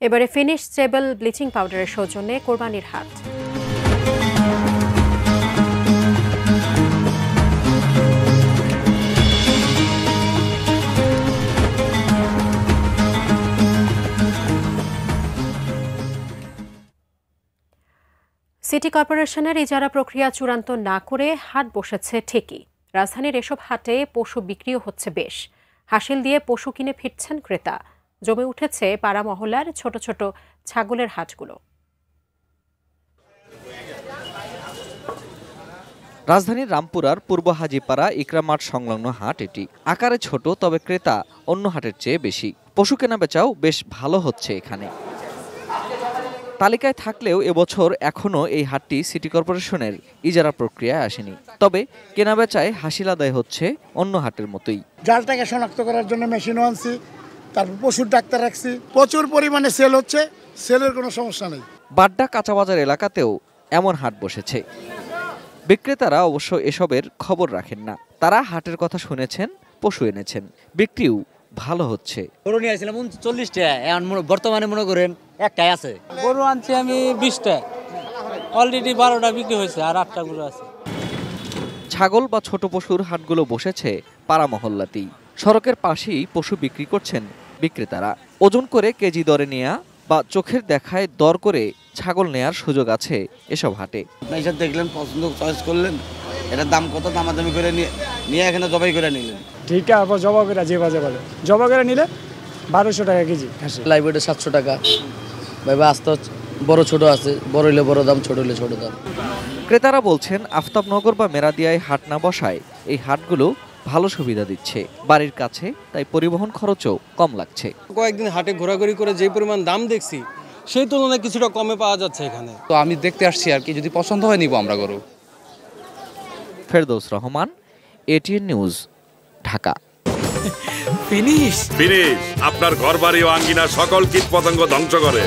এবারে finish stable bleaching পাউডারের সৌজন্যে কোরবানির হাট। সিটি কর্পোরেশনের ইজারা প্রক্রিয়া চূড়ান্ত না করে হাট বসেছে ঠিকই। রাজধানীর এসব হাটে পশু বিক্রিও হচ্ছে বেশ। হাসিল দিয়ে পশু কিনে ফিরছেন ক্রেতা। জমে উঠেছে পাড়া মহল্লার ছোট ছোট ছাগলের হাটগুলো। রাজধানীর রামপুরার পূর্ব হাজীপাড়া ইকরাম মাঠ সংলগ্ন হাট এটি। আকারে ছোট, তবে ক্রেতা অন্য হাটের চেয়ে বেশি। পশু কেনাবেচাও বেশ ভালো হচ্ছে এখানে। তালিকায় থাকলেও এবছর এখনও এই হাটটি সিটি কর্পোরেশনের ইজারা প্রক্রিয়ায় আসেনি। তবে কেনাবেচায় হাসিল আদায় হচ্ছে অন্য হাটের মতোই। জালটাকে শনাক্ত করার জন্য মেশিনও আনছি, তারপর পশুর ডাক্তার রাখছি। প্রচুর পরিমাণে সেল হচ্ছে, সেলের কোনো সমস্যা নেই। বাড্ডা কাঁচাবাজার এলাকাতেও এমন হাট বসেছে। বিক্রেতারা অবশ্য এসবের খবর রাখেন না। তারা হাটের কথা শুনেছেন, পশু এনেছেন, বিক্রিও ভালো হচ্ছে। গরু নিয়ে আসছিলাম 40টা, এখন বর্তমানে মনে করেন একটাই আছে। গরু আনছি আমি 20টা, অলরেডি 12টা বিক্রি হয়েছে, আর 8টা গরু আছে। ছাগল বা ছোট পশুর হাটগুলো বসেছে পাড়া মহল্লাতেই। সড়কের পাশেই পশু বিক্রি করছেন বিক্রেতারা। ওজন করে কেজি দরে নেয়া বা চোখের দেখায় দর করে ছাগল নেয়ার সুযোগ আছে এসব হাটে। এসব দেখলেন, পছন্দ চয়েস করলেন, এটার দাম কত দামাদামি করে নিয়ে এখানে জবাই করে নিলেন। ঠিক আছে, জবা করে যে বাজে বলে জবা করে নিলে 1200 টাকা কেজি। লাইব্রেরিতে 700 টাকা। ভাই আস্তে বড় ছোট আছে, বড় হইলে বড় দাম, ছোট হইলে ছোট দাম। ক্রেতারা বলছেন আফতাবনগর বা মেরাদিয়ায় হাট না বসায় এই হাটগুলো ভালো সুবিধা দিচ্ছে। বাড়ির কাছে, তাই পরিবহন খরচও কম লাগছে। কয়েকদিন হাটে ঘোরাঘুরি করে যে পরিমাণ দাম দেখছি, সেই তুলনায় কিছুটা কমে পাওয়া যাচ্ছে এখানে। তো আমি দেখতে আসছি আর কি, যদি পছন্দ হয় নিব আমরা গরু। Ferdous Rahman, ATN news, Dhaka. Finish আপনার ঘরবাড়ি ও আঙ্গিনা সকল কীটপতঙ্গ ধ্বংস করে।